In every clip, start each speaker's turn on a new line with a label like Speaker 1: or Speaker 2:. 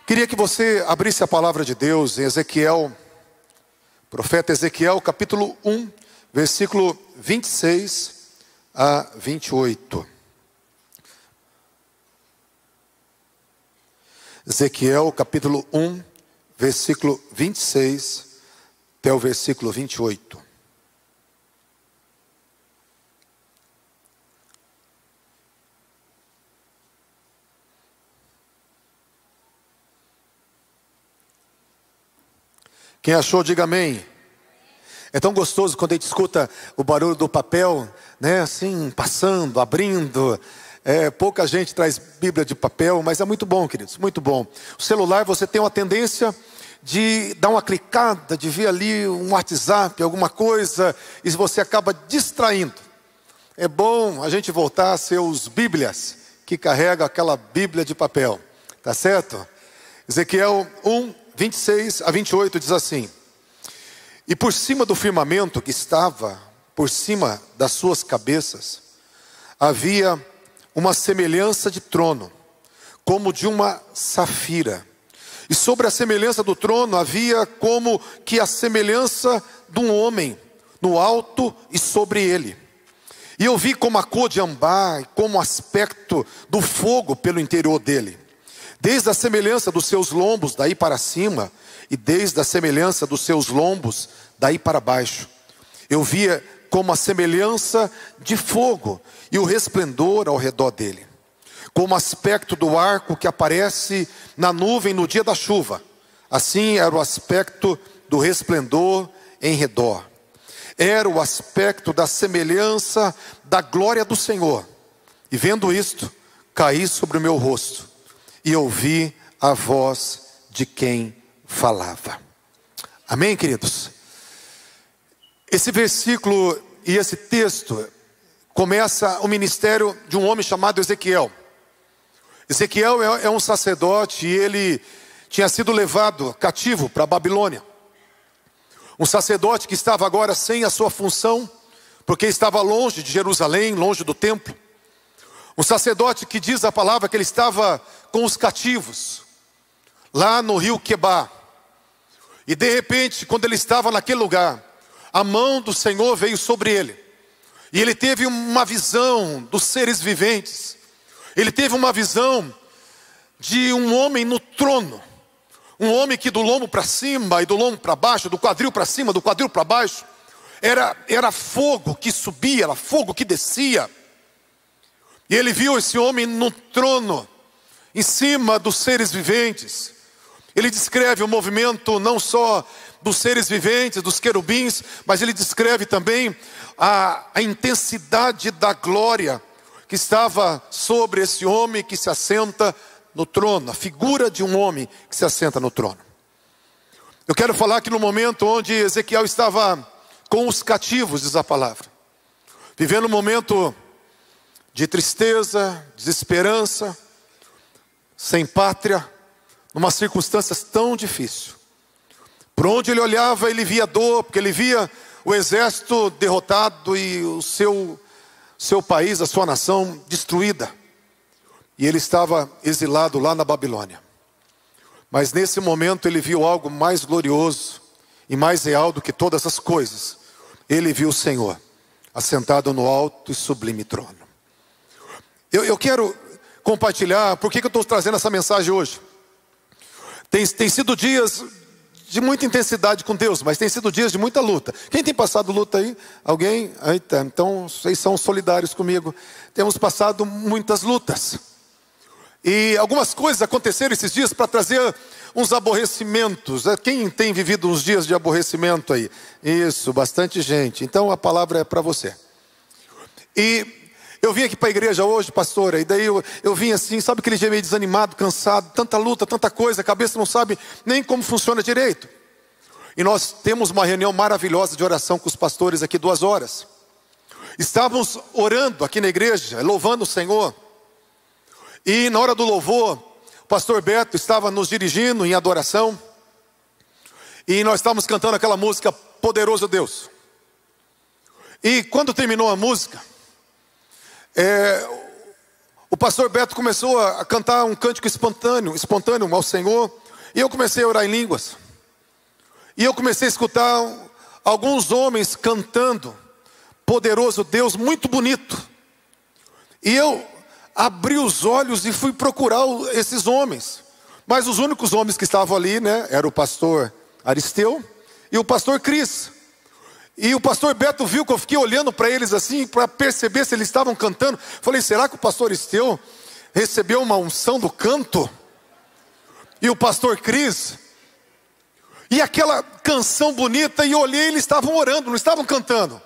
Speaker 1: Queria que você abrisse a palavra de Deus em Ezequiel, profeta Ezequiel, capítulo 1, versículo 26 a 28. Ezequiel, capítulo 1, versículo 26 até o versículo 28. Quem achou, diga amém. É tão gostoso quando a gente escuta o barulho do papel, né, assim, passando, abrindo. Pouca gente traz Bíblia de papel, mas é muito bom, queridos, muito bom. O celular, você tem uma tendência de dar uma clicada, de ver ali um WhatsApp, alguma coisa, e você acaba distraindo. É bom a gente voltar a ser os Bíblias, que carregam aquela Bíblia de papel, tá certo? Ezequiel 1, 26 a 28 diz assim: E por cima do firmamento que estava por cima das suas cabeças, havia uma semelhança de trono, como de uma safira. E sobre a semelhança do trono havia como que a semelhança de um homem, no alto e sobre ele. E eu vi como a cor de ambar, e como o aspecto do fogo pelo interior dele. Desde a semelhança dos seus lombos, daí para cima, e desde a semelhança dos seus lombos, daí para baixo. Eu via como a semelhança de fogo, e o resplendor ao redor dele. Como o aspecto do arco que aparece na nuvem no dia da chuva. Assim era o aspecto do resplendor em redor. Era o aspecto da semelhança da glória do Senhor. E vendo isto, caí sobre o meu rosto, e ouvi a voz de quem falava. Amém, queridos? Esse versículo e esse texto começa o ministério de um homem chamado Ezequiel. Ezequiel é um sacerdote e ele tinha sido levado cativo para a Babilônia. Um sacerdote que estava agora sem a sua função, porque estava longe de Jerusalém, longe do templo. Um sacerdote que diz a palavra que ele estava com os cativos, lá no rio Quebar. E de repente, quando ele estava naquele lugar, a mão do Senhor veio sobre ele. E ele teve uma visão dos seres viventes. Ele teve uma visão de um homem no trono. Um homem que do lombo para cima e do lombo para baixo, do quadril para cima, do quadril para baixo, era fogo que subia, era fogo que descia. E ele viu esse homem no trono, em cima dos seres viventes. Ele descreve o movimento não só dos seres viventes, dos querubins, mas ele descreve também a intensidade da glória que estava sobre esse homem que se assenta no trono, a figura de um homem que se assenta no trono. Eu quero falar que no momento onde Ezequiel estava com os cativos, diz a palavra, vivendo um momento de tristeza, desesperança, sem pátria, numa circunstância tão difícil. Por onde ele olhava, ele via dor, porque ele via o exército derrotado e o seu país, a sua nação destruída. E ele estava exilado lá na Babilônia. Mas nesse momento ele viu algo mais glorioso e mais real do que todas as coisas. Ele viu o Senhor assentado no alto e sublime trono. Eu quero compartilhar, por que eu estou trazendo essa mensagem hoje? Tem sido dias de muita intensidade com Deus, mas tem sido dias de muita luta. Quem tem passado luta aí? Alguém? Eita, então vocês são solidários comigo. Temos passado muitas lutas. E algumas coisas aconteceram esses dias para trazer uns aborrecimentos. Quem tem vivido uns dias de aborrecimento aí? Isso, bastante gente. Então a palavra é para você. E eu vim aqui para a igreja hoje, pastora, e daí eu vim assim, sabe aquele dia meio desanimado, cansado, tanta luta, tanta coisa, a cabeça não sabe nem como funciona direito. E nós temos uma reunião maravilhosa de oração com os pastores aqui, 2 horas. Estávamos orando aqui na igreja, louvando o Senhor. E na hora do louvor, o pastor Beto estava nos dirigindo em adoração. E nós estávamos cantando aquela música, Poderoso Deus. E quando terminou a música, o pastor Beto começou a cantar um cântico espontâneo ao Senhor, e eu comecei a orar em línguas. E eu comecei a escutar alguns homens cantando, poderoso Deus, muito bonito. E eu abri os olhos e fui procurar esses homens. Mas os únicos homens que estavam ali, né, era o pastor Aristeu e o pastor Cris. E o pastor Beto viu que eu fiquei olhando para eles assim, para perceber se eles estavam cantando. Falei, será que o pastor Aristeu recebeu uma unção do canto? E o pastor Cris? E aquela canção bonita, e olhei, eles estavam orando, não estavam cantando.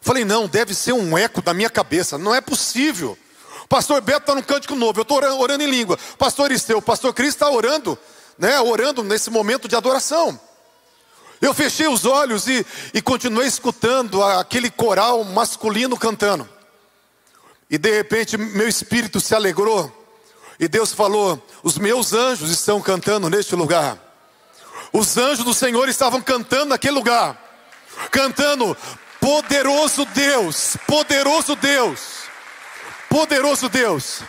Speaker 1: Falei, não, deve ser um eco da minha cabeça, não é possível. O pastor Beto está num cântico novo, eu estou orando em língua. Pastor Aristeu, o pastor Cris está orando, né, orando nesse momento de adoração. Eu fechei os olhos e continuei escutando aquele coral masculino cantando. E de repente meu espírito se alegrou. E Deus falou, os meus anjos estão cantando neste lugar. Os anjos do Senhor estavam cantando naquele lugar. Cantando, poderoso Deus, poderoso Deus, poderoso Deus.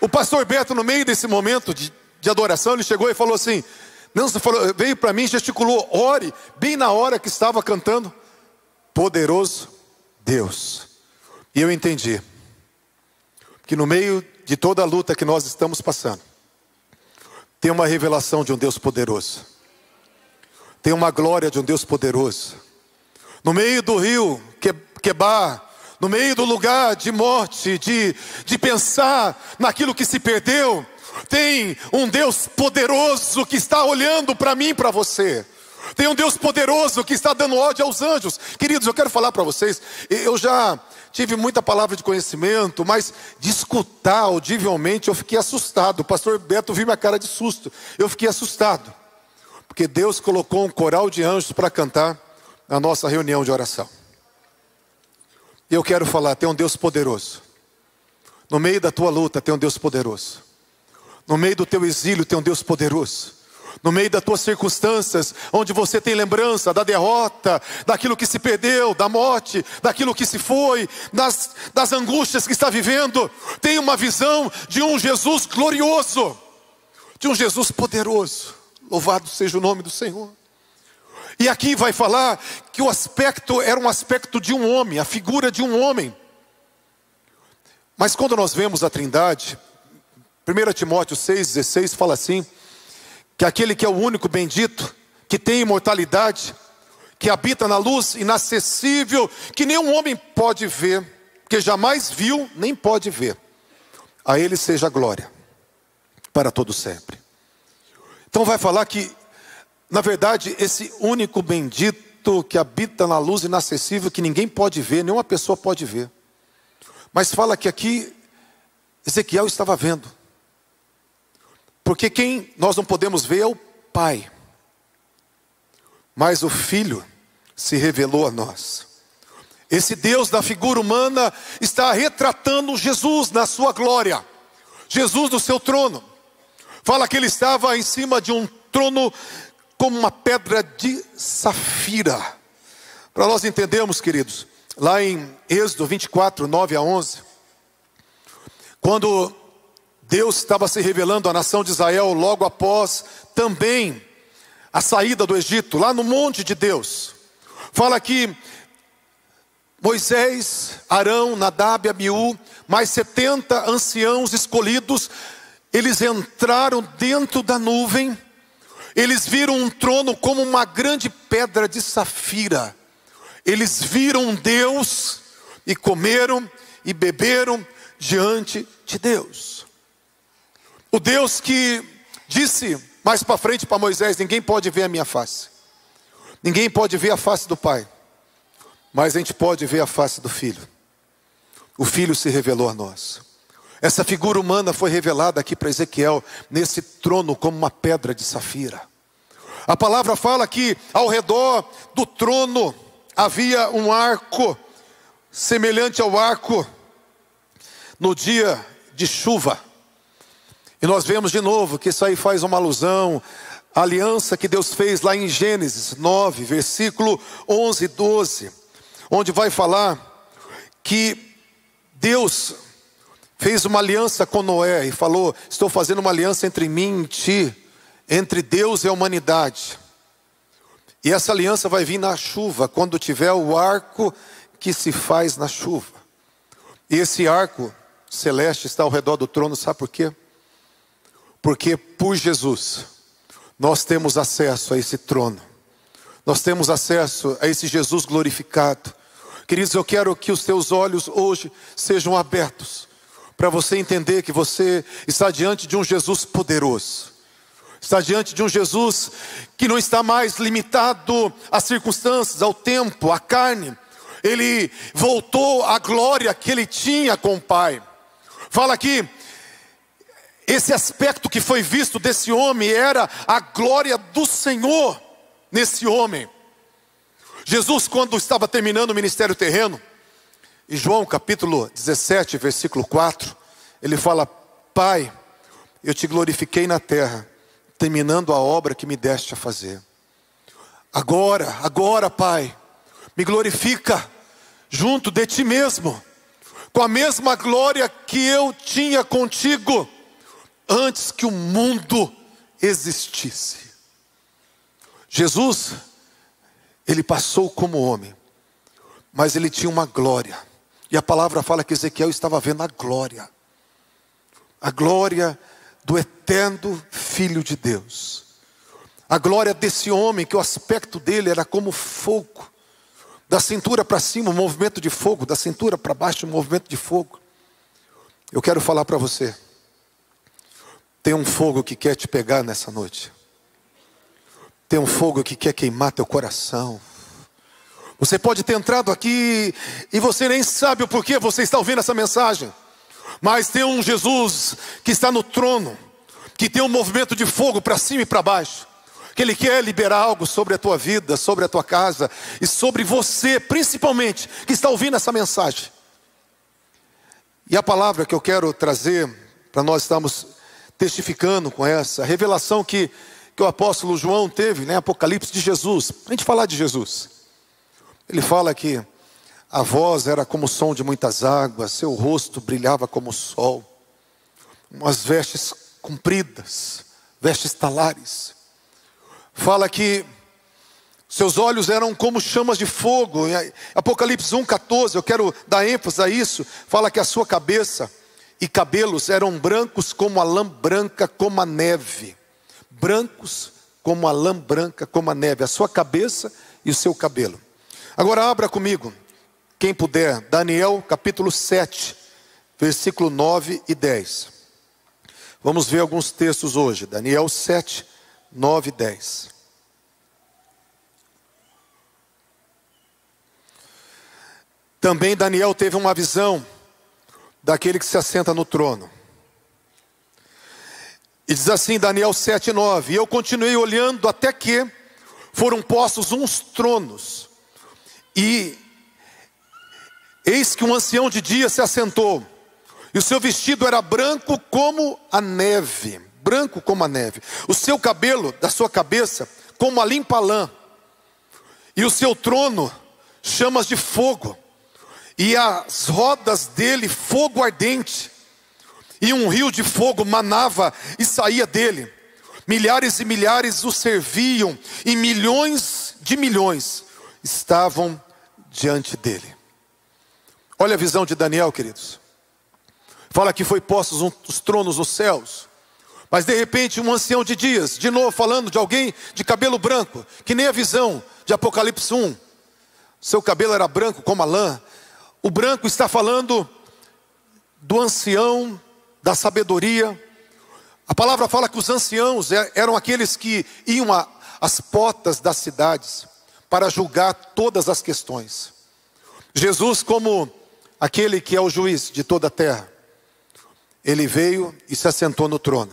Speaker 1: O pastor Beto, no meio desse momento de adoração, ele chegou e falou assim, não, você falou, veio para mim, gesticulou, ore, bem na hora que estava cantando, poderoso Deus. E eu entendi, que no meio de toda a luta que nós estamos passando, tem uma revelação de um Deus poderoso, tem uma glória de um Deus poderoso. No meio do rio Quebar, no meio do lugar de morte, de pensar naquilo que se perdeu, tem um Deus poderoso que está olhando para mim e para você. Tem um Deus poderoso que está dando ódio aos anjos. Queridos, eu quero falar para vocês, eu já tive muita palavra de conhecimento, mas de escutar audivelmente eu fiquei assustado. O pastor Beto viu minha cara de susto, eu fiquei assustado, porque Deus colocou um coral de anjos para cantar na nossa reunião de oração. E eu quero falar, tem um Deus poderoso. No meio da tua luta tem um Deus poderoso. No meio do teu exílio tem um Deus poderoso. No meio das tuas circunstâncias, onde você tem lembrança da derrota, daquilo que se perdeu, da morte, daquilo que se foi, das angústias que está vivendo, tem uma visão de um Jesus glorioso, de um Jesus poderoso. Louvado seja o nome do Senhor. E aqui vai falar que o aspecto era um aspecto de um homem, a figura de um homem. Mas quando nós vemos a Trindade, 1 Timóteo 6,16 fala assim, que aquele que é o único bendito, que tem imortalidade, que habita na luz inacessível, que nenhum homem pode ver, que jamais viu, nem pode ver, a ele seja a glória, para todo sempre. Então vai falar que, na verdade, esse único bendito que habita na luz inacessível, que ninguém pode ver, nenhuma pessoa pode ver. Mas fala que aqui, Ezequiel estava vendo. Porque quem nós não podemos ver é o Pai. Mas o Filho se revelou a nós. Esse Deus da figura humana está retratando Jesus na sua glória. Jesus no seu trono. Fala que ele estava em cima de um trono como uma pedra de safira. Para nós entendermos, queridos, lá em Êxodo 24, 9 a 11, quando Deus estava se revelando à nação de Israel logo após também a saída do Egito, lá no monte de Deus. Fala que Moisés, Arão, Nadab e Abiú, mais 70 anciãos escolhidos, eles entraram dentro da nuvem. Eles viram um trono como uma grande pedra de safira. Eles viram Deus e comeram e beberam diante de Deus. O Deus que disse mais para frente para Moisés, ninguém pode ver a minha face. Ninguém pode ver a face do Pai. Mas a gente pode ver a face do Filho. O Filho se revelou a nós. Essa figura humana foi revelada aqui para Ezequiel, nesse trono como uma pedra de safira. A palavra fala que ao redor do trono havia um arco, semelhante ao arco no dia de chuva. E nós vemos de novo que isso aí faz uma alusão à aliança que Deus fez lá em Gênesis 9, versículo 11 e 12. Onde vai falar que Deus fez uma aliança com Noé e falou: estou fazendo uma aliança entre mim e ti, entre Deus e a humanidade. E essa aliança vai vir na chuva, quando tiver o arco que se faz na chuva. E esse arco celeste está ao redor do trono, sabe por quê? Porque por Jesus nós temos acesso a esse trono. Nós temos acesso a esse Jesus glorificado. Queridos, eu quero que os teus olhos hoje sejam abertos, para você entender que você está diante de um Jesus poderoso. Está diante de um Jesus que não está mais limitado às circunstâncias, ao tempo, à carne. Ele voltou à glória que ele tinha com o Pai. Fala aqui, esse aspecto que foi visto desse homem era a glória do Senhor nesse homem. Jesus, quando estava terminando o ministério terreno, em João capítulo 17, versículo 4, ele fala: Pai, eu te glorifiquei na terra, terminando a obra que me deste a fazer. Agora, Pai, me glorifica junto de ti mesmo, com a mesma glória que eu tinha contigo antes que o mundo existisse. Jesus, ele passou como homem, mas ele tinha uma glória. E a palavra fala que Ezequiel estava vendo a glória do eterno Filho de Deus. A glória desse homem, que o aspecto dele era como fogo. Da cintura para cima, um movimento de fogo. Da cintura para baixo, um movimento de fogo. Eu quero falar para você. Tem um fogo que quer te pegar nessa noite. Tem um fogo que quer queimar teu coração. Você pode ter entrado aqui e você nem sabe o porquê você está ouvindo essa mensagem. Mas tem um Jesus que está no trono, que tem um movimento de fogo para cima e para baixo, que Ele quer liberar algo sobre a tua vida, sobre a tua casa e sobre você, principalmente, que está ouvindo essa mensagem. E a palavra que eu quero trazer, para nós estarmos testificando com essa revelação que o apóstolo João teve, né, Apocalipse de Jesus, para a gente falar de Jesus. Ele fala que a voz era como o som de muitas águas, seu rosto brilhava como o sol, umas vestes compridas, vestes talares. Fala que seus olhos eram como chamas de fogo. Em Apocalipse 1,14, eu quero dar ênfase a isso. Fala que a sua cabeça e cabelos eram brancos como a lã branca, como a neve. Brancos como a lã branca, como a neve. A sua cabeça e o seu cabelo. Agora abra comigo, quem puder, Daniel capítulo 7, versículo 9 e 10. Vamos ver alguns textos hoje. Daniel 7, 9 e 10. Também Daniel teve uma visão daquele que se assenta no trono. E diz assim, Daniel 7, 9. E eu continuei olhando até que foram postos uns tronos. E eis que um ancião de dia se assentou. E o seu vestido era branco como a neve. Branco como a neve. O seu cabelo, da sua cabeça, como a limpa lã. E o seu trono, chamas de fogo. E as rodas dele, fogo ardente. E um rio de fogo manava e saía dele. Milhares e milhares o serviam. E milhões de milhões estavam diante dele. Olha a visão de Daniel, queridos. Fala que foi postos os tronos nos céus. Mas de repente um ancião de dias, de novo falando de alguém de cabelo branco, que nem a visão de Apocalipse 1. Seu cabelo era branco como a lã. O branco está falando do ancião, da sabedoria. A palavra fala que os anciãos eram aqueles que iam às portas das cidades para julgar todas as questões. Jesus, como aquele que é o juiz de toda a terra, ele veio e se assentou no trono.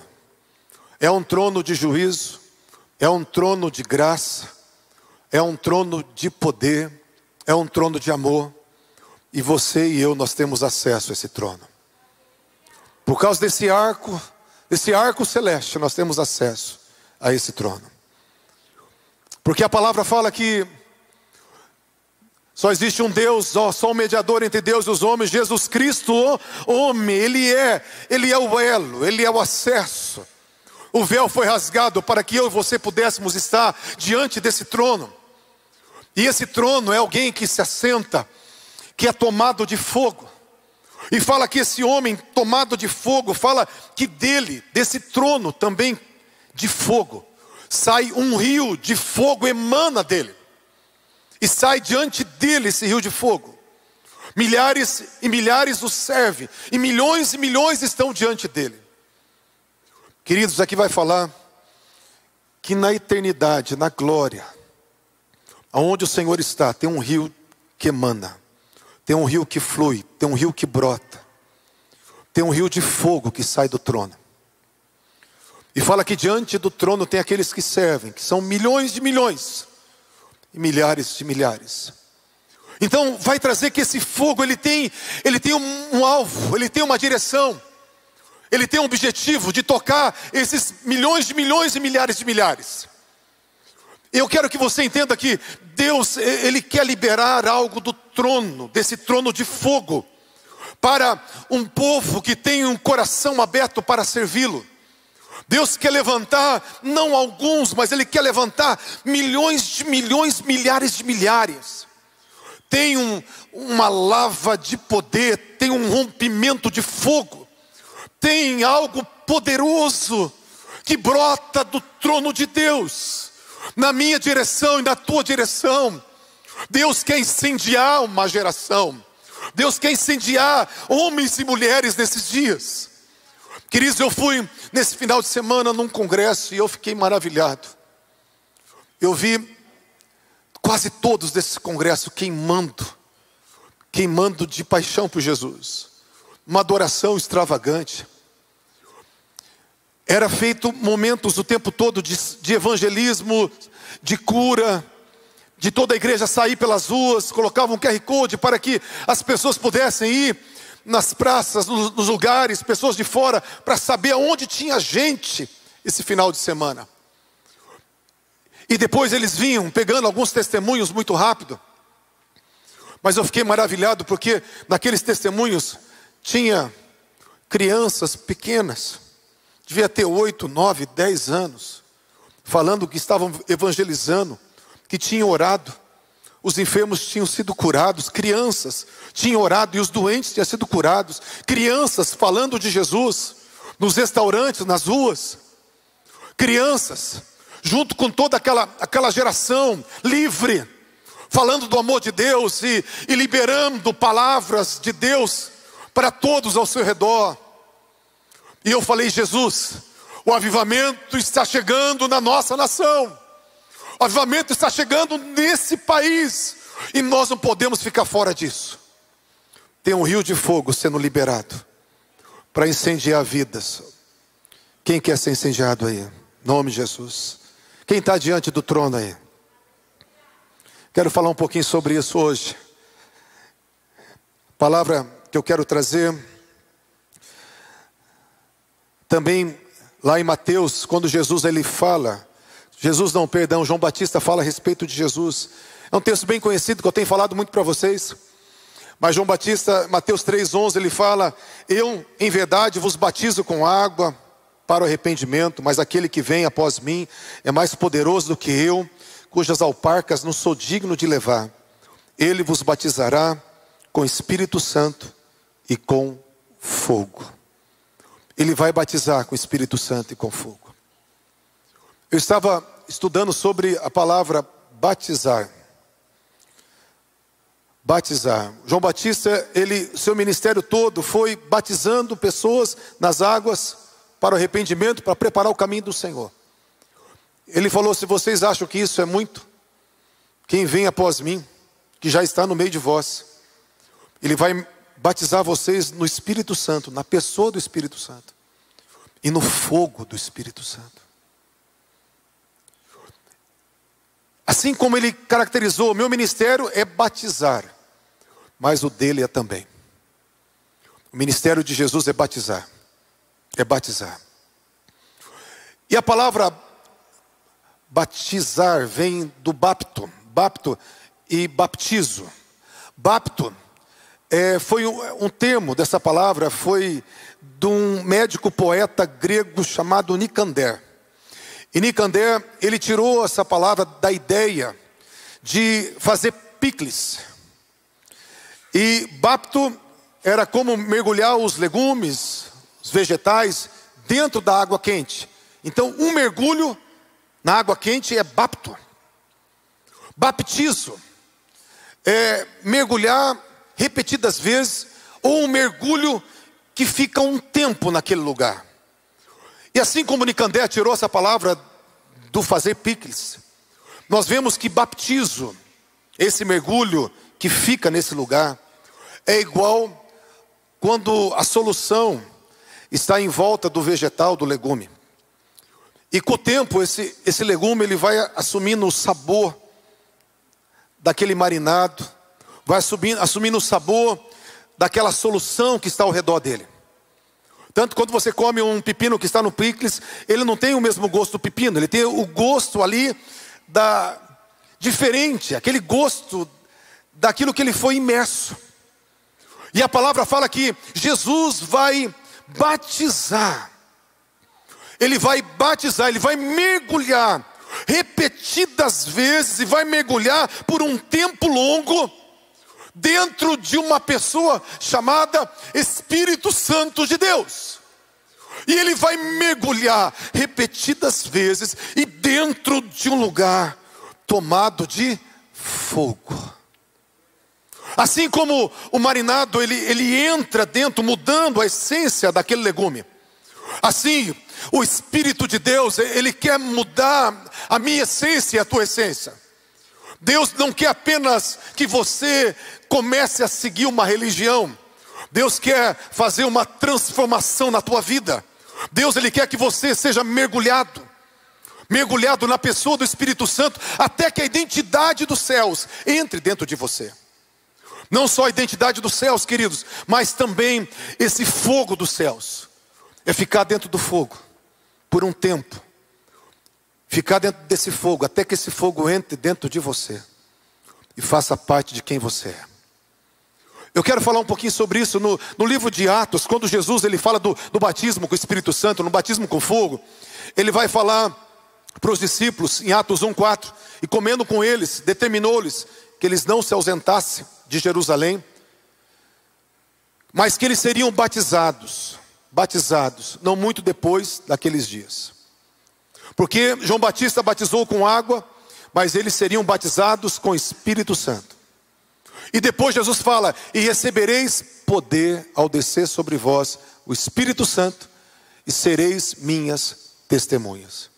Speaker 1: É um trono de juízo, é um trono de graça, é um trono de poder, é um trono de amor. E você e eu, nós temos acesso a esse trono. Por causa desse arco celeste, nós temos acesso a esse trono. Porque a palavra fala que Só existe um Deus, só um mediador entre Deus e os homens, Jesus Cristo, o homem. Ele é o elo, Ele é o acesso. O véu foi rasgado para que eu e você pudéssemos estar diante desse trono. E esse trono é alguém que se assenta, que é tomado de fogo. E fala que esse homem tomado de fogo, fala que dele, desse trono também de fogo, sai um rio de fogo, emana dele. E sai diante dele esse rio de fogo. Milhares e milhares o servem, e milhões estão diante dele. Queridos, aqui vai falar que na eternidade, na glória, aonde o Senhor está, tem um rio que emana, tem um rio que flui, tem um rio que brota, tem um rio de fogo que sai do trono. E fala que diante do trono tem aqueles que servem, que são milhões de milhões e milhares de milhares. Então vai trazer que esse fogo ele tem um alvo, ele tem uma direção. Ele tem um objetivo de tocar esses milhões e milhares de milhares. Eu quero que você entenda que Deus, Ele quer liberar algo do trono, desse trono de fogo, para um povo que tem um coração aberto para servi-lo. Deus quer levantar, não alguns, mas Ele quer levantar milhões de milhões, milhares de milhares. Tem uma lava de poder, tem um rompimento de fogo. Tem algo poderoso que brota do trono de Deus, na minha direção e na tua direção. Deus quer incendiar uma geração. Deus quer incendiar homens e mulheres nesses dias. Queridos, eu fui nesse final de semana num congresso e eu fiquei maravilhado. Eu vi quase todos desse congresso queimando de paixão por Jesus. Uma adoração extravagante. Era feito momentos o tempo todo de evangelismo, de cura, de toda a igreja sair pelas ruas, colocavam um QR Code para que as pessoas pudessem ir nas praças, nos lugares, pessoas de fora, para saber aonde tinha gente esse final de semana. E depois eles vinham pegando alguns testemunhos muito rápido. Mas eu fiquei maravilhado porque naqueles testemunhos tinha crianças pequenas, devia ter 8, 9, 10 anos, falando que estavam evangelizando, que tinham orado, os enfermos tinham sido curados, crianças tinham orado e os doentes tinham sido curados, crianças falando de Jesus, nos restaurantes, nas ruas, crianças, junto com toda aquela geração livre, falando do amor de Deus e liberando palavras de Deus para todos ao seu redor. E eu falei: Jesus, o avivamento está chegando na nossa nação. O avivamento está chegando nesse país. E nós não podemos ficar fora disso. Tem um rio de fogo sendo liberado para incendiar vidas. Quem quer ser incendiado aí? Em nome de Jesus. Quem está diante do trono aí? Quero falar um pouquinho sobre isso hoje. A palavra que eu quero trazer também lá em Mateus, quando Jesus ele fala, João Batista fala a respeito de Jesus. É um texto bem conhecido que eu tenho falado muito para vocês. Mas João Batista, Mateus 3,11, ele fala: eu em verdade vos batizo com água para o arrependimento, mas aquele que vem após mim é mais poderoso do que eu, cujas alparcas não sou digno de levar. Ele vos batizará com Espírito Santo e com fogo. Ele vai batizar com Espírito Santo e com fogo. Eu estava estudando sobre a palavra batizar. Batizar. João Batista, seu ministério todo foi batizando pessoas nas águas para o arrependimento, para preparar o caminho do Senhor. Ele falou: se vocês acham que isso é muito, quem vem após mim, que já está no meio de vós, ele vai batizar vocês no Espírito Santo, na pessoa do Espírito Santo e no fogo do Espírito Santo. Assim como ele caracterizou: o meu ministério é batizar, mas o dele é também. O ministério de Jesus é batizar. É batizar. E a palavra batizar vem do bapto e baptizo. Bapto foi um termo dessa palavra, foi de um médico poeta grego chamado Nicander. E Nicander, ele tirou essa palavra da ideia de fazer picles. E bapto era como mergulhar os legumes, os vegetais, dentro da água quente. Então, um mergulho na água quente é bapto. Baptizo é mergulhar repetidas vezes, ou um mergulho que fica um tempo naquele lugar. E assim como Nicander tirou essa palavra do fazer picles, nós vemos que baptizo, esse mergulho que fica nesse lugar, é igual quando a solução está em volta do vegetal, do legume. E com o tempo, esse legume ele vai assumindo o sabor daquele marinado, vai assumindo o sabor daquela solução que está ao redor dele. Tanto quando você come um pepino que está no picles, ele não tem o mesmo gosto do pepino, ele tem o gosto ali diferente, aquele gosto daquilo que ele foi imerso. E a palavra fala que Jesus vai batizar. Ele vai batizar, ele vai mergulhar repetidas vezes e vai mergulhar por um tempo longo dentro de uma pessoa chamada Espírito Santo de Deus. E ele vai mergulhar repetidas vezes e dentro de um lugar tomado de fogo. Assim como o marinado ele entra dentro, mudando a essência daquele legume, assim o Espírito de Deus, ele quer mudar a minha essência e a tua essência. Deus não quer apenas que você comece a seguir uma religião. Deus quer fazer uma transformação na tua vida. Deus, ele quer que você seja mergulhado na pessoa do Espírito Santo, até que a identidade dos céus entre dentro de você. Não só a identidade dos céus, queridos, mas também esse fogo dos céus. É ficar dentro do fogo por um tempo. Ficar dentro desse fogo, até que esse fogo entre dentro de você e faça parte de quem você é. Eu quero falar um pouquinho sobre isso no livro de Atos, quando Jesus ele fala do batismo com o Espírito Santo, no batismo com fogo. Ele vai falar para os discípulos em Atos 1:4, e comendo com eles, determinou-lhes que eles não se ausentassem de Jerusalém, mas que eles seriam batizados, não muito depois daqueles dias. Porque João Batista batizou com água, mas eles seriam batizados com Espírito Santo. E depois Jesus fala: e recebereis poder ao descer sobre vós o Espírito Santo, e sereis minhas testemunhas.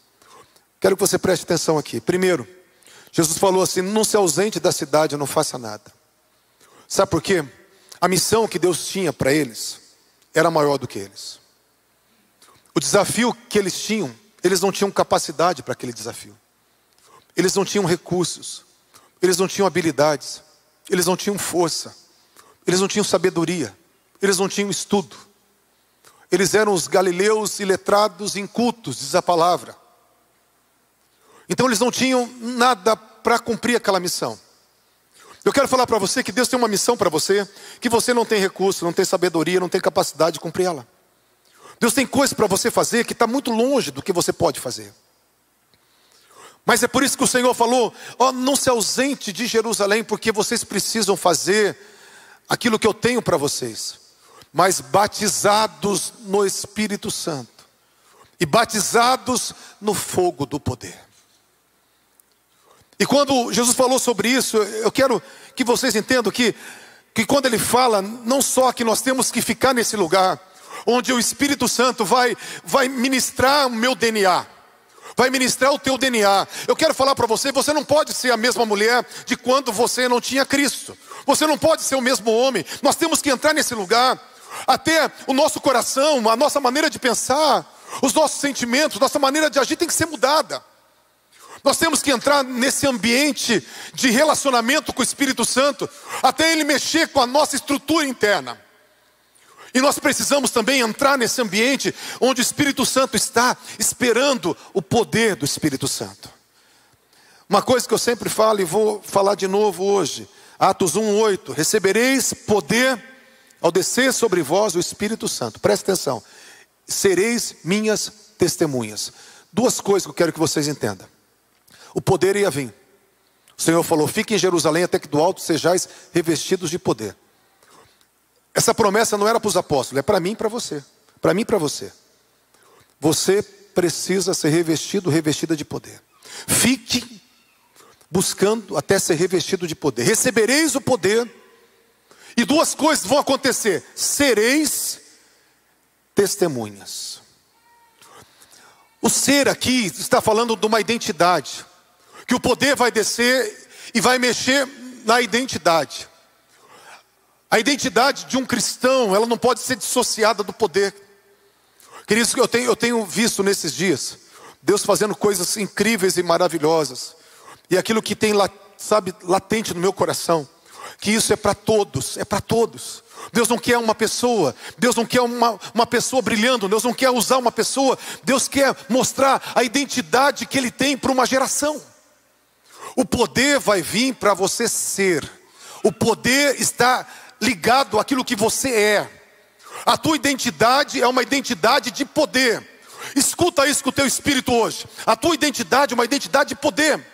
Speaker 1: Quero que você preste atenção aqui. Primeiro, Jesus falou assim: não se ausente da cidade, não faça nada. Sabe por quê? A missão que Deus tinha para eles era maior do que eles. O desafio que eles tinham, eles não tinham capacidade para aquele desafio. Eles não tinham recursos, eles não tinham habilidades, eles não tinham força, eles não tinham sabedoria, eles não tinham estudo. Eles eram os galileus iletrados, incultos, diz a palavra. Então eles não tinham nada para cumprir aquela missão. Eu quero falar para você que Deus tem uma missão para você, que você não tem recurso, não tem sabedoria, não tem capacidade de cumprir ela. Deus tem coisas para você fazer que está muito longe do que você pode fazer. Mas é por isso que o Senhor falou: não se ausente de Jerusalém, porque vocês precisam fazer aquilo que eu tenho para vocês, mas batizados no Espírito Santo e batizados no fogo do poder. E quando Jesus falou sobre isso, eu quero que vocês entendam que quando ele fala, não só que nós temos que ficar nesse lugar onde o Espírito Santo vai ministrar o meu DNA, vai ministrar o teu DNA. Eu quero falar para você, você não pode ser a mesma mulher de quando você não tinha Cristo. Você não pode ser o mesmo homem. Nós temos que entrar nesse lugar, até o nosso coração, a nossa maneira de pensar, os nossos sentimentos, nossa maneira de agir tem que ser mudada. Nós temos que entrar nesse ambiente de relacionamento com o Espírito Santo, até ele mexer com a nossa estrutura interna. E nós precisamos também entrar nesse ambiente onde o Espírito Santo está, esperando o poder do Espírito Santo. Uma coisa que eu sempre falo e vou falar de novo hoje: Atos 1:8, recebereis poder ao descer sobre vós o Espírito Santo. Presta atenção. Sereis minhas testemunhas. Duas coisas que eu quero que vocês entendam. O poder ia vir. O Senhor falou: fiquem em Jerusalém até que do alto sejais revestidos de poder. Essa promessa não era para os apóstolos, é para mim e para você. Para mim e para você. Você precisa ser revestida de poder. Fique buscando até ser revestido de poder. Recebereis o poder. E duas coisas vão acontecer: sereis testemunhas. O ser aqui está falando de uma identidade, que o poder vai descer e vai mexer na identidade. A identidade de um cristão, ela não pode ser dissociada do poder. Queridos, eu tenho visto nesses dias Deus fazendo coisas incríveis e maravilhosas. E aquilo que tem, latente no meu coração, que isso é para todos, é para todos. Deus não quer uma pessoa, Deus não quer uma pessoa brilhando, Deus não quer usar uma pessoa, Deus quer mostrar a identidade que Ele tem para uma geração. O poder vai vir para você ser. O poder está ligado àquilo que você é. A tua identidade é uma identidade de poder. Escuta isso com o teu espírito hoje. A tua identidade é uma identidade de poder.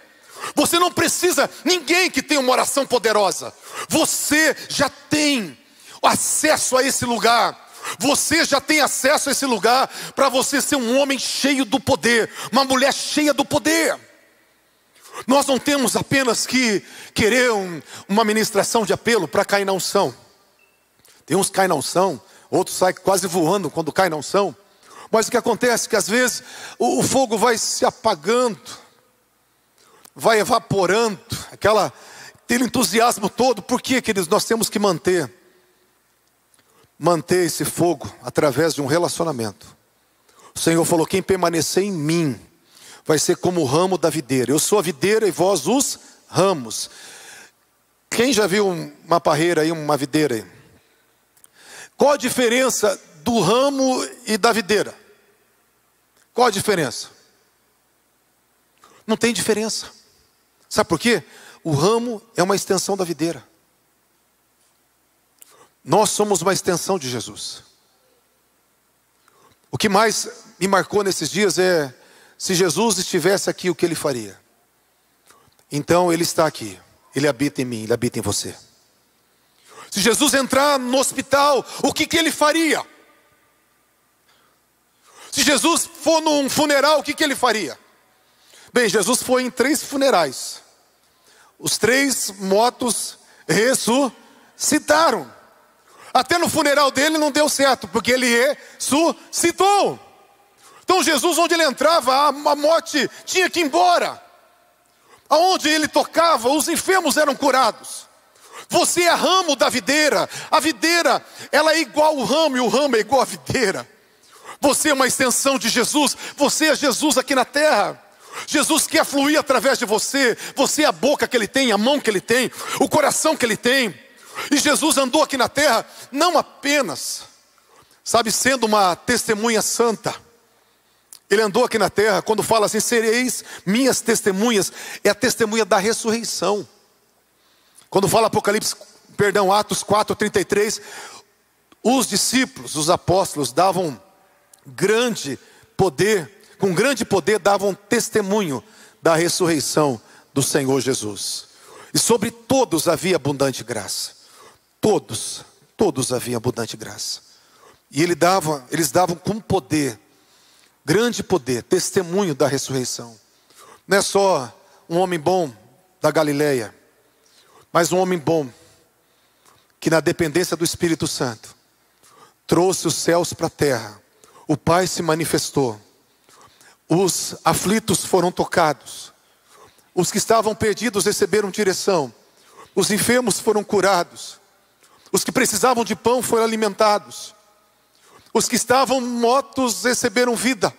Speaker 1: Você não precisa, ninguém que tenha uma oração poderosa. Você já tem acesso a esse lugar. Você já tem acesso a esse lugar para você ser um homem cheio do poder, uma mulher cheia do poder. Nós não temos apenas que querer uma ministração de apelo para cair na unção. Tem uns que caem na unção, outros saem quase voando quando caem na unção. Mas o que acontece é que às vezes o fogo vai se apagando, vai evaporando, aquele entusiasmo todo. Por quê, queridos? Nós temos que manter esse fogo através de um relacionamento. O Senhor falou: quem permanecer em mim vai ser como o ramo da videira. Eu sou a videira e vós os ramos. Quem já viu uma parreira aí, uma videira aí? Qual a diferença do ramo e da videira? Qual a diferença? Não tem diferença. Sabe por quê? O ramo é uma extensão da videira. Nós somos uma extensão de Jesus. O que mais me marcou nesses dias é: se Jesus estivesse aqui, o que Ele faria? Então Ele está aqui. Ele habita em mim, Ele habita em você. Se Jesus entrar no hospital, o que Ele faria? Se Jesus for num funeral, o que Ele faria? Bem, Jesus foi em 3 funerais. Os 3 mortos ressuscitaram. Até no funeral dele não deu certo, porque Ele ressuscitou. Então Jesus, onde Ele entrava, a morte tinha que ir embora. Aonde Ele tocava, os enfermos eram curados. Você é ramo da videira. A videira, ela é igual ao ramo, e o ramo é igual à videira. Você é uma extensão de Jesus. Você é Jesus aqui na terra. Jesus quer fluir através de você. Você é a boca que Ele tem, a mão que Ele tem, o coração que Ele tem. E Jesus andou aqui na terra, não apenas, sendo uma testemunha santa. Ele andou aqui na terra, quando fala assim: sereis minhas testemunhas, é a testemunha da ressurreição. Quando fala Atos 4:33, os discípulos, os apóstolos davam grande poder, com grande poder davam testemunho da ressurreição do Senhor Jesus. E sobre todos havia abundante graça. Todos havia abundante graça. E eles davam com poder, grande poder, testemunho da ressurreição. Não é só um homem bom da Galileia, mas um homem bom que, na dependência do Espírito Santo, trouxe os céus para a terra. O Pai se manifestou. Os aflitos foram tocados. Os que estavam perdidos receberam direção. Os enfermos foram curados. Os que precisavam de pão foram alimentados. Os que estavam mortos receberam vida.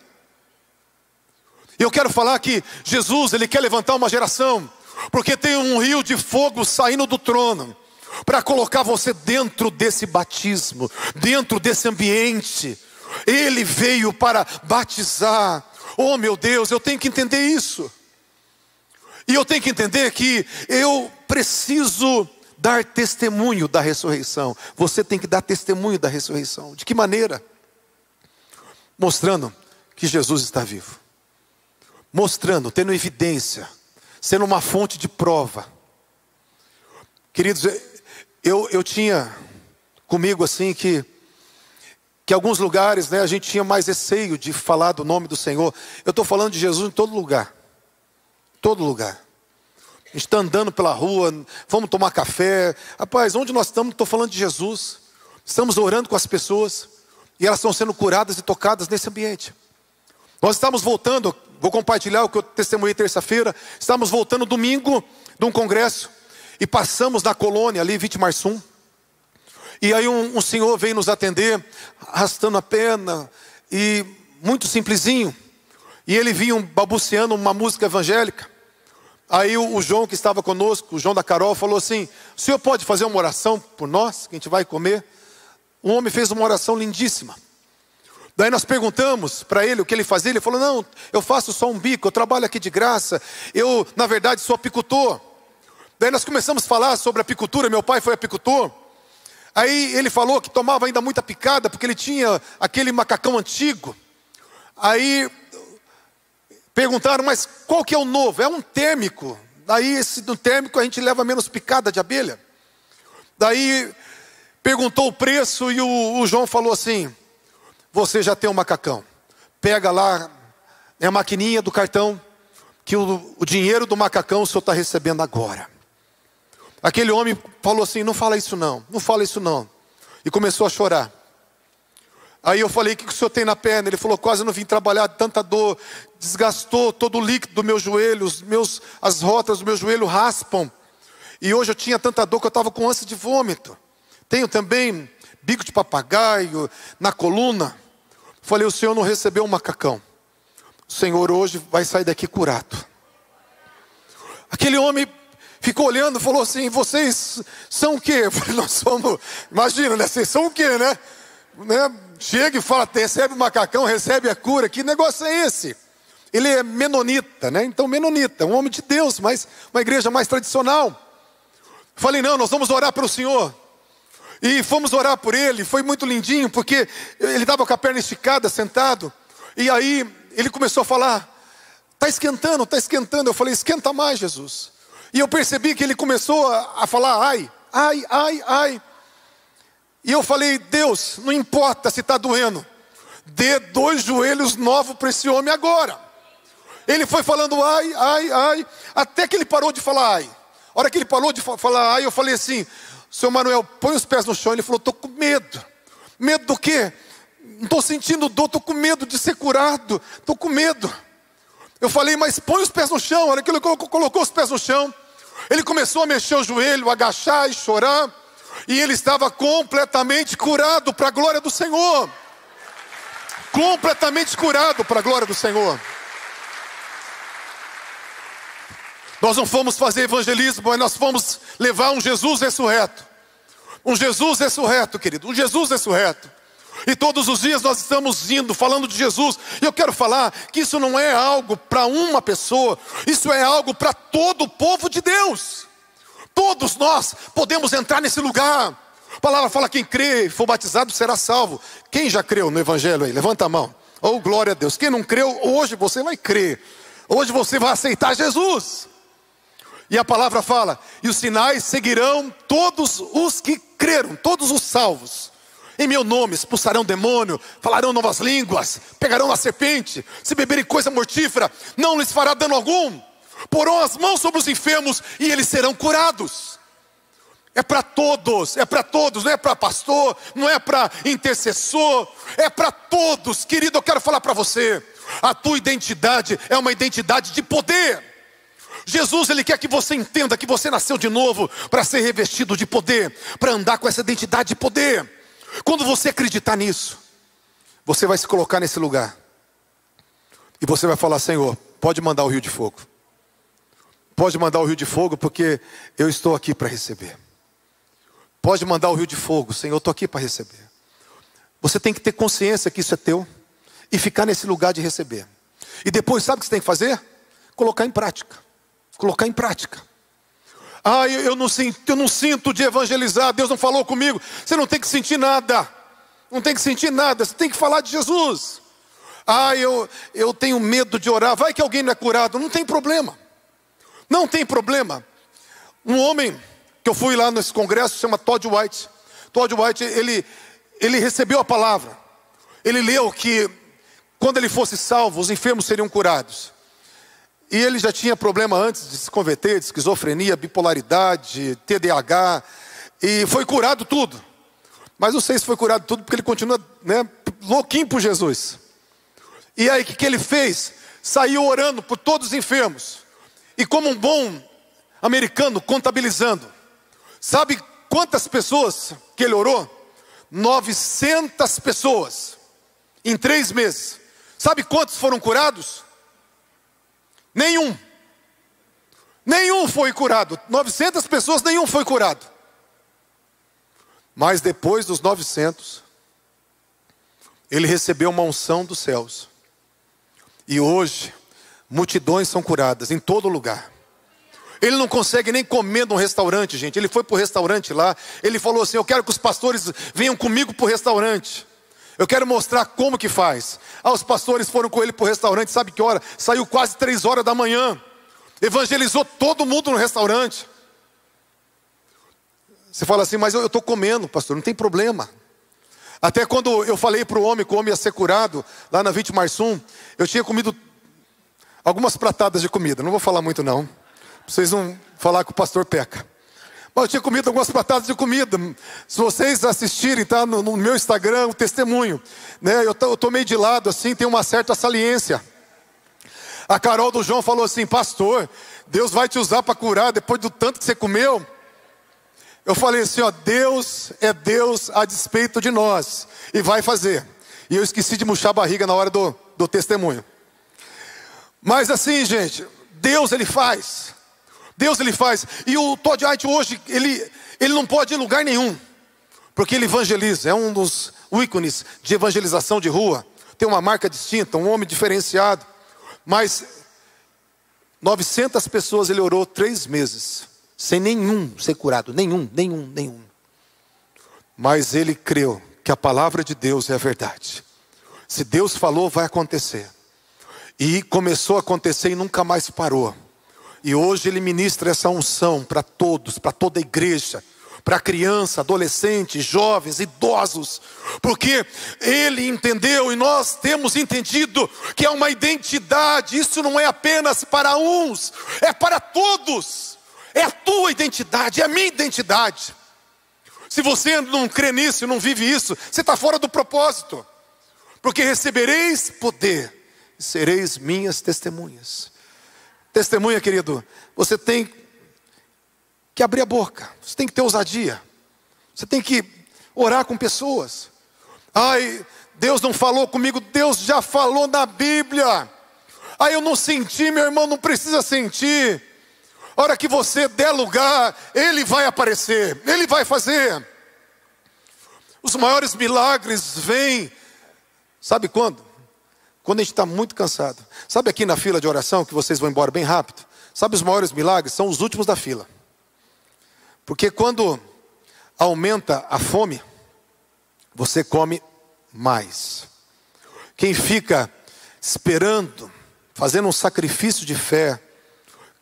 Speaker 1: E eu quero falar que Jesus, Ele quer levantar uma geração, porque tem um rio de fogo saindo do trono, para colocar você dentro desse batismo, dentro desse ambiente. Ele veio para batizar. Oh meu Deus, eu tenho que entender isso. E eu tenho que entender que eu preciso dar testemunho da ressurreição. Você tem que dar testemunho da ressurreição. De que maneira? Mostrando que Jesus está vivo. Mostrando, tendo evidência, sendo uma fonte de prova. Queridos, eu tinha comigo assim que alguns lugares, né, a gente tinha mais receio de falar do nome do Senhor. Eu estou falando de Jesus em todo lugar. Todo lugar. A gente está andando pela rua, vamos tomar café. Rapaz, onde nós estamos, estou falando de Jesus. Estamos orando com as pessoas e elas estão sendo curadas e tocadas nesse ambiente. Nós estamos voltando, vou compartilhar o que eu testemunhei terça-feira. Estamos voltando domingo de um congresso e passamos na colônia ali, Vitimarsum. E aí um senhor veio nos atender, arrastando a perna, e muito simplesinho. E ele vinha balbuciando uma música evangélica. Aí o João que estava conosco, o João da Carol, falou assim: o senhor pode fazer uma oração por nós, que a gente vai comer? O homem fez uma oração lindíssima. Daí nós perguntamos para ele o que ele fazia. Ele falou: não, eu faço só um bico, eu trabalho aqui de graça. Eu, na verdade, sou apicultor. Daí nós começamos a falar sobre apicultura. Meu pai foi apicultor. Aí ele falou que tomava ainda muita picada, porque ele tinha aquele macacão antigo. Aí perguntaram: mas qual que é o novo? É um térmico. Daí no térmico a gente leva menos picada de abelha. Daí perguntou o preço e o João falou assim: você já tem um macacão, pega lá a maquininha do cartão, que o dinheiro do macacão o senhor está recebendo agora. Aquele homem falou assim: não fala isso não, não fala isso não. E começou a chorar. Aí eu falei: o que o senhor tem na perna? Ele falou: quase não vim trabalhar, tanta dor, desgastou todo o líquido do meu joelho, as rotas do meu joelho raspam. E hoje eu tinha tanta dor que eu estava com ânsia de vômito. Tenho também bico de papagaio na coluna. Falei: o senhor não recebeu um macacão. O senhor hoje vai sair daqui curado. Aquele homem ficou olhando e falou assim: vocês são o quê? Eu falei: nós somos, imagina, né? Vocês são o quê, né? Chega e fala: recebe o macacão, recebe a cura. Que negócio é esse? Ele é menonita, né? Então menonita, um homem de Deus, mas uma igreja mais tradicional. Falei: não, nós vamos orar pelo senhor. E fomos orar por ele. Foi muito lindinho, porque ele estava com a perna esticada, sentado. E aí ele começou a falar: está esquentando, está esquentando. Eu falei: esquenta mais, Jesus. E eu percebi que ele começou a falar: ai, ai, ai, ai. E eu falei: Deus, não importa se está doendo, dê 2 joelhos novos para esse homem agora. Ele foi falando ai, ai, ai, até que ele parou de falar ai. A hora que ele parou de falar ai, eu falei assim: seu Manuel, põe os pés no chão. Ele falou: estou com medo. Medo do quê? Não estou sentindo dor, estou com medo de ser curado, estou com medo. Eu falei: mas põe os pés no chão. A hora que ele colocou os pés no chão, ele começou a mexer o joelho, agachar e chorar. E ele estava completamente curado para a glória do Senhor. Completamente curado para a glória do Senhor. Nós não fomos fazer evangelismo, mas nós fomos levar um Jesus ressurreto. Um Jesus ressurreto, querido. Um Jesus ressurreto. E todos os dias nós estamos indo, falando de Jesus. E eu quero falar que isso não é algo para uma pessoa. Isso é algo para todo o povo de Deus. Todos nós podemos entrar nesse lugar. A palavra fala: quem crê e for batizado será salvo. Quem já creu no evangelho aí? Levanta a mão. Oh, glória a Deus. Quem não creu, hoje você vai crer. Hoje você vai aceitar Jesus. E a palavra fala: e os sinais seguirão todos os que creram, todos os salvos. Em meu nome expulsarão demônio, falarão novas línguas, pegarão a serpente, se beberem coisa mortífera, não lhes fará dano algum. Porão as mãos sobre os enfermos e eles serão curados. É para todos, não é para pastor, não é para intercessor, é para todos. Querido, eu quero falar para você: a tua identidade é uma identidade de poder. Jesus, Ele quer que você entenda que você nasceu de novo para ser revestido de poder, para andar com essa identidade de poder. Quando você acreditar nisso, você vai se colocar nesse lugar e você vai falar: Senhor, pode mandar o rio de fogo. Pode mandar o rio de fogo, porque eu estou aqui para receber. Pode mandar o rio de fogo, Senhor, eu estou aqui para receber. Você tem que ter consciência que isso é teu e ficar nesse lugar de receber. E depois, sabe o que você tem que fazer? Colocar em prática. Colocar em prática. Ah, eu não sinto de evangelizar, Deus não falou comigo. Você não tem que sentir nada. Não tem que sentir nada, você tem que falar de Jesus. Ah, eu tenho medo de orar. Vai que alguém não é curado. Não tem problema. Não tem problema. Um homem que eu fui lá nesse congresso, chama Todd White. Todd White, ele recebeu a palavra. Ele leu que quando ele fosse salvo, os enfermos seriam curados. E ele já tinha problema antes de se converter, de esquizofrenia, bipolaridade, TDAH. E foi curado tudo. Mas não sei se foi curado tudo, porque ele continua, né, louquinho por Jesus. E aí o que ele fez? Saiu orando por todos os enfermos. E como um bom americano, contabilizando. Sabe quantas pessoas que ele orou? 900 pessoas. Em 3 meses. Sabe quantos foram curados? Nenhum. Nenhum foi curado. 900 pessoas, nenhum foi curado. Mas depois dos 900, ele recebeu uma unção dos céus. E hoje, multidões são curadas em todo lugar. Ele não consegue nem comer num restaurante, gente. Ele foi para o restaurante lá. Ele falou assim: eu quero que os pastores venham comigo para o restaurante. Eu quero mostrar como que faz. Ah, os pastores foram com ele para o restaurante. Sabe que hora? Saiu quase 3 horas da manhã. Evangelizou todo mundo no restaurante. Você fala assim: mas eu estou comendo, pastor. Não tem problema. Até quando eu falei para o homem que o homem ia ser curado, lá na Vitimarsum, eu tinha comido algumas pratadas de comida. Não vou falar muito não, para vocês não falar que o pastor peca. Mas eu tinha comido algumas pratadas de comida. Se vocês assistirem, tá no meu Instagram, o testemunho, né? Eu estou meio de lado assim, tem uma certa saliência. A Carol do João falou assim: pastor, Deus vai te usar para curar depois do tanto que você comeu. Eu falei assim, ó, Deus é Deus a despeito de nós, e vai fazer. E eu esqueci de murchar a barriga na hora do testemunho. Mas assim, gente, Deus ele faz. Deus ele faz. E o Todd White hoje, ele não pode ir em lugar nenhum, porque ele evangeliza, é um dos ícones de evangelização de rua. Tem uma marca distinta, um homem diferenciado. Mas 900 pessoas ele orou 3 meses. Sem nenhum ser curado, nenhum. Mas ele creu que a palavra de Deus é a verdade. Se Deus falou, vai acontecer. E começou a acontecer e nunca mais parou. E hoje ele ministra essa unção para todos, para toda a igreja, para criança, adolescentes, jovens, idosos. Porque ele entendeu e nós temos entendido que é uma identidade. Isso não é apenas para uns, é para todos. É a tua identidade, é a minha identidade. Se você não crê nisso, não vive isso, você está fora do propósito. Porque recebereis poder e sereis minhas testemunhas. Testemunha, querido, você tem que abrir a boca. Você tem que ter ousadia. Você tem que orar com pessoas. Ai, Deus não falou comigo. Deus já falou na Bíblia. Ai, eu não senti, meu irmão, não precisa sentir. A hora que você der lugar, Ele vai aparecer, Ele vai fazer. Os maiores milagres vêm, sabe quando? Quando a gente está muito cansado. Sabe aqui na fila de oração, que vocês vão embora bem rápido? Sabe os maiores milagres? São os últimos da fila. Porque quando aumenta a fome, você come mais. Quem fica esperando, fazendo um sacrifício de fé,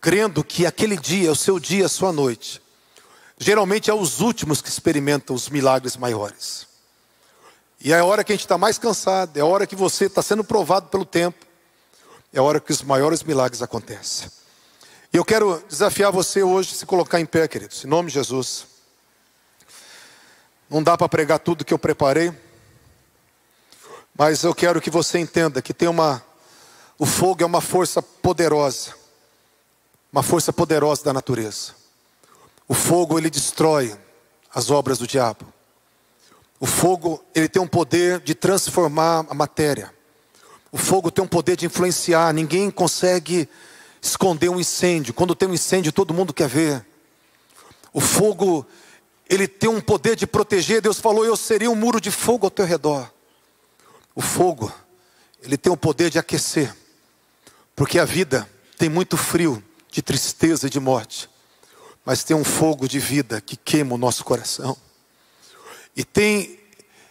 Speaker 1: crendo que aquele dia é o seu dia, a sua noite, geralmente é os últimos que experimentam os milagres maiores. E é a hora que a gente está mais cansado, é a hora que você está sendo provado pelo tempo, é a hora que os maiores milagres acontecem. E eu quero desafiar você hoje a se colocar em pé, queridos, em nome de Jesus. Não dá para pregar tudo que eu preparei, mas eu quero que você entenda que o fogo é uma força poderosa. Uma força poderosa da natureza. O fogo, ele destrói as obras do diabo. O fogo, ele tem um poder de transformar a matéria. O fogo tem um poder de influenciar. Ninguém consegue esconder um incêndio. Quando tem um incêndio, todo mundo quer ver. O fogo, ele tem um poder de proteger. Deus falou: eu serei um muro de fogo ao teu redor. O fogo, ele tem o poder de aquecer. Porque a vida tem muito frio, de tristeza e de morte. mas tem um fogo de vida que queima o nosso coração. E tem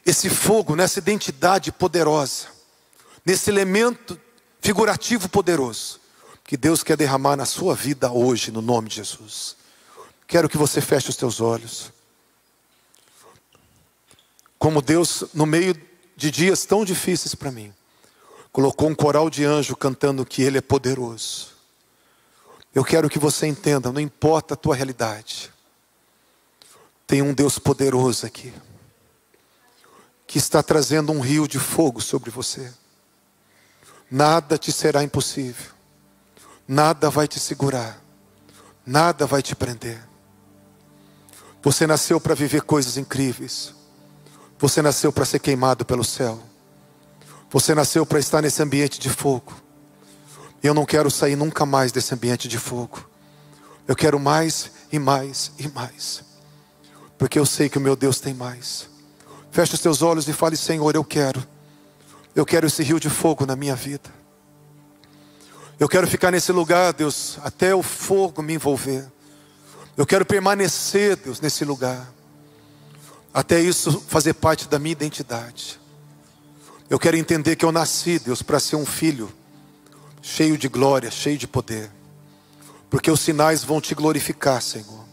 Speaker 1: esse fogo nessa identidade poderosa, nesse elemento figurativo poderoso, que Deus quer derramar na sua vida hoje, no nome de Jesus. Quero que você feche os teus olhos. Como Deus, no meio de dias tão difíceis para mim, colocou um coral de anjo cantando que Ele é poderoso. Eu quero que você entenda, não importa a tua realidade, tem um Deus poderoso aqui, que está trazendo um rio de fogo sobre você. Nada te será impossível, nada vai te segurar, nada vai te prender. Você nasceu para viver coisas incríveis, você nasceu para ser queimado pelo céu, você nasceu para estar nesse ambiente de fogo. Eu não quero sair nunca mais desse ambiente de fogo. Eu quero mais e mais e mais, porque eu sei que o meu Deus tem mais. Feche os teus olhos e fale: Senhor, eu quero esse rio de fogo na minha vida. Eu quero ficar nesse lugar, Deus, até o fogo me envolver. Eu quero permanecer, Deus, nesse lugar, até isso fazer parte da minha identidade. Eu quero entender que eu nasci, Deus, para ser um filho cheio de glória, cheio de poder, porque os sinais vão te glorificar, Senhor.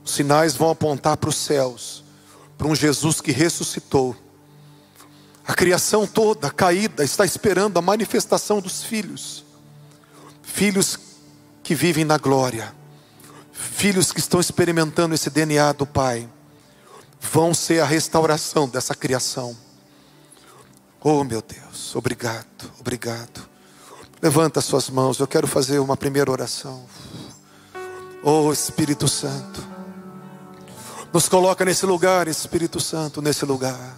Speaker 1: Os sinais vão apontar para os céus, para um Jesus que ressuscitou. A criação toda caída está esperando a manifestação dos filhos. Filhos que vivem na glória, filhos que estão experimentando esse DNA do Pai, vão ser a restauração dessa criação. Oh meu Deus, obrigado, obrigado. Levanta as suas mãos, eu quero fazer uma primeira oração. Oh Espírito Santo, nos coloca nesse lugar, Espírito Santo, nesse lugar.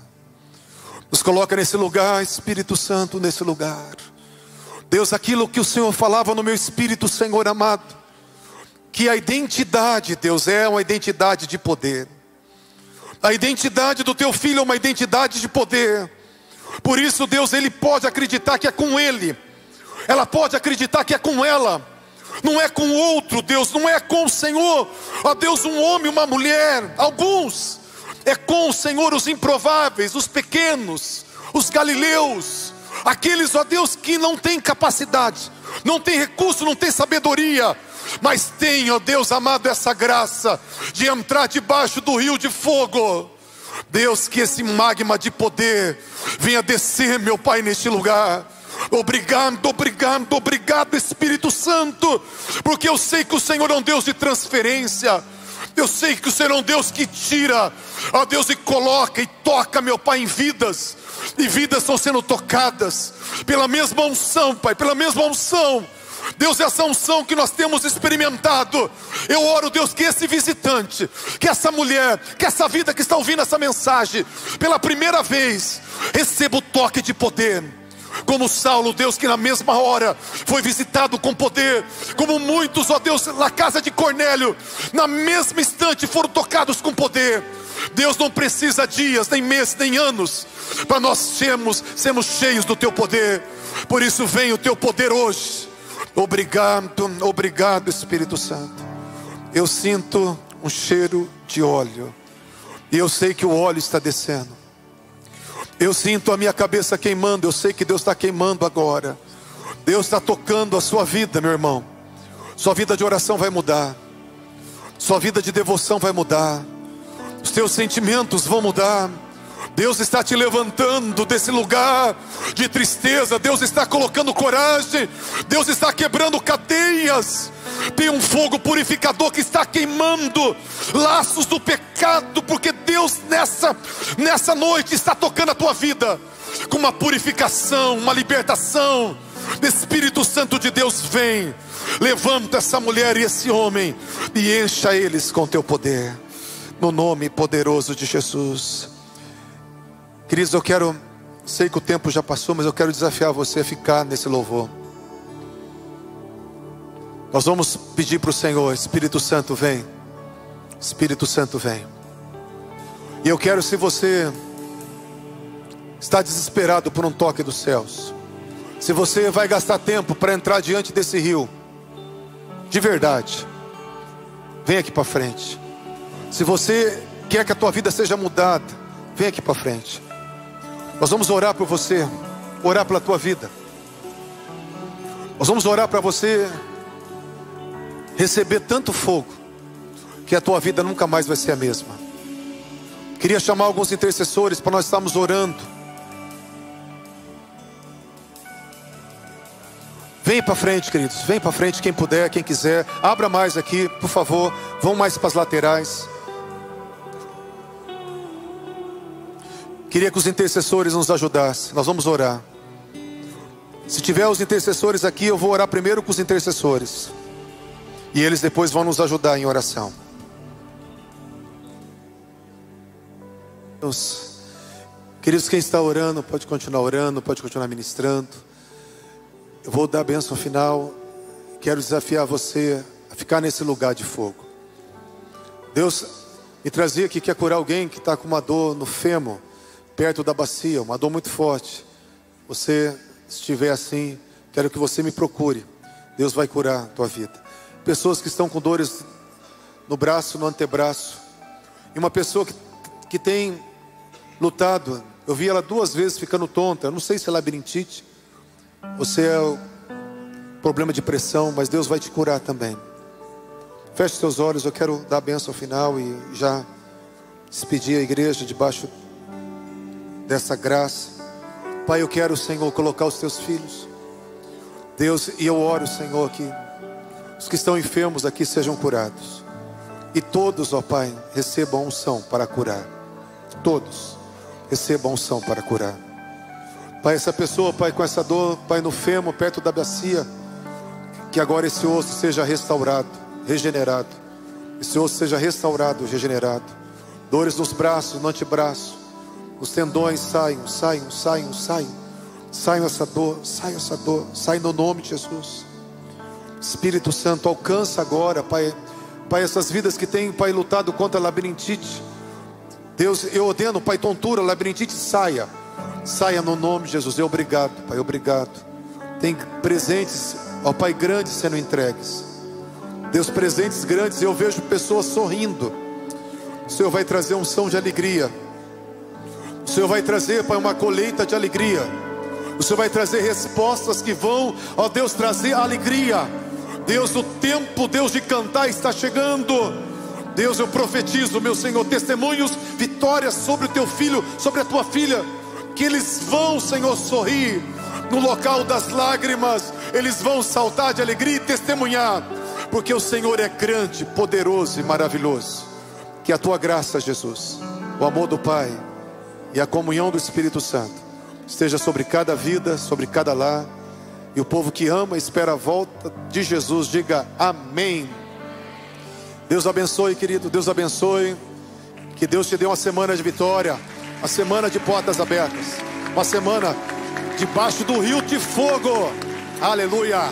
Speaker 1: Nos coloca nesse lugar, Espírito Santo, nesse lugar. Deus, aquilo que o Senhor falava no meu espírito, Senhor amado, que a identidade, Deus, é uma identidade de poder. A identidade do teu filho é uma identidade de poder. Por isso, Deus, ele pode acreditar que é com ele, ela pode acreditar que é com ela, não é com outro, Deus, não é com o Senhor, ó Deus, um homem, uma mulher, alguns, é com o Senhor os improváveis, os pequenos, os galileus, aqueles, ó Deus, que não têm capacidade, não têm recurso, não têm sabedoria, mas tem, ó Deus amado, essa graça de entrar debaixo do rio de fogo. Deus, que esse magma de poder venha descer, meu Pai, neste lugar. Obrigado, obrigado, obrigado, Espírito Santo, porque eu sei que o Senhor é um Deus de transferência. Eu sei que o Senhor é um Deus que tira, ó Deus, e coloca e toca, meu Pai, em vidas. E vidas estão sendo tocadas pela mesma unção, Pai, pela mesma unção. Deus, essa unção que nós temos experimentado, eu oro, Deus, que esse visitante, que essa mulher, que essa vida que está ouvindo essa mensagem pela primeira vez, receba o toque de poder. Como Saulo, Deus, que na mesma hora foi visitado com poder, como muitos, ó Deus, na casa de Cornélio, na mesma instante foram tocados com poder. Deus, não precisa dias, nem meses, nem anos, para nós sermos cheios do teu poder. Por isso vem o teu poder hoje. Obrigado, obrigado, Espírito Santo. Eu sinto um cheiro de óleo, e eu sei que o óleo está descendo. Eu sinto a minha cabeça queimando, eu sei que Deus está queimando agora. Deus está tocando a sua vida, meu irmão. Sua vida de oração vai mudar, sua vida de devoção vai mudar, os teus sentimentos vão mudar. Deus está te levantando desse lugar de tristeza. Deus está colocando coragem. Deus está quebrando cadeias. Tem um fogo purificador que está queimando laços do pecado, porque Deus nessa noite está tocando a tua vida com uma purificação, uma libertação. Espírito Santo de Deus, vem, levanta essa mulher e esse homem e encha eles com teu poder, no nome poderoso de Jesus. Queridos, sei que o tempo já passou, mas eu quero desafiar você a ficar nesse louvor. Nós vamos pedir para o Senhor: Espírito Santo, vem. Espírito Santo, vem. E eu quero, se você está desesperado por um toque dos céus, se você vai gastar tempo para entrar diante desse rio, de verdade, vem aqui para frente. Se você quer que a tua vida seja mudada, vem aqui para frente. Nós vamos orar por você, orar pela tua vida. Nós vamos orar para você receber tanto fogo, que a tua vida nunca mais vai ser a mesma. Queria chamar alguns intercessores para nós estarmos orando. Vem para frente, queridos, vem para frente, quem puder, quem quiser. Abra mais aqui, por favor. Vão mais para as laterais. Queria que os intercessores nos ajudassem. Nós vamos orar. Se tiver os intercessores aqui, eu vou orar primeiro com os intercessores, e eles depois vão nos ajudar em oração. Deus, queridos, quem está orando, pode continuar orando, pode continuar ministrando. Eu vou dar a bênção final. Quero desafiar você a ficar nesse lugar de fogo. Deus me trazia aqui, quer curar alguém que está com uma dor no fêmur, perto da bacia, uma dor muito forte. Você, se estiver assim, quero que você me procure. Deus vai curar a tua vida. Pessoas que estão com dores no braço, no antebraço. E uma pessoa que tem lutado. Eu vi ela 2 vezes ficando tonta. Eu não sei se é labirintite ou se é o problema de pressão, mas Deus vai te curar também. Feche seus olhos. Eu quero dar a bênção final e já despedir a igreja debaixo dessa graça. Pai, eu quero, Senhor, colocar os teus filhos, Deus, e eu oro, Senhor, que os que estão enfermos aqui sejam curados, e todos, ó Pai, recebam unção para curar. Todos recebam unção para curar. Pai, essa pessoa, Pai, com essa dor, Pai, no fêmur, perto da bacia, que agora esse osso seja restaurado, regenerado. Esse osso seja restaurado, regenerado. Dores nos braços, no antebraço, os tendões saiam essa dor, sai no nome de Jesus. Espírito Santo, alcança agora, Pai, Pai, essas vidas que têm, Pai, lutado contra a labirintite. Deus, eu ordeno, Pai, tontura, labirintite, saia no nome de Jesus. Obrigado, Pai, obrigado. Tem presentes, ó Pai, grandes sendo entregues. Deus, presentes grandes, eu vejo pessoas sorrindo. O Senhor vai trazer unção de alegria. O Senhor vai trazer, Pai, uma colheita de alegria. O Senhor vai trazer respostas que vão, ó Deus, trazer alegria. Deus, o tempo, Deus, de cantar está chegando. Deus, eu profetizo, meu Senhor, testemunhos, vitórias sobre o teu filho, sobre a tua filha. Que eles vão, Senhor, sorrir no local das lágrimas. Eles vão saltar de alegria e testemunhar, porque o Senhor é grande, poderoso e maravilhoso. Que a tua graça, Jesus, o amor do Pai e a comunhão do Espírito Santo esteja sobre cada vida, sobre cada lar. E o povo que ama e espera a volta de Jesus, diga amém. Deus abençoe, querido, Deus abençoe. Que Deus te dê uma semana de vitória, uma semana de portas abertas, uma semana debaixo do rio de fogo. Aleluia.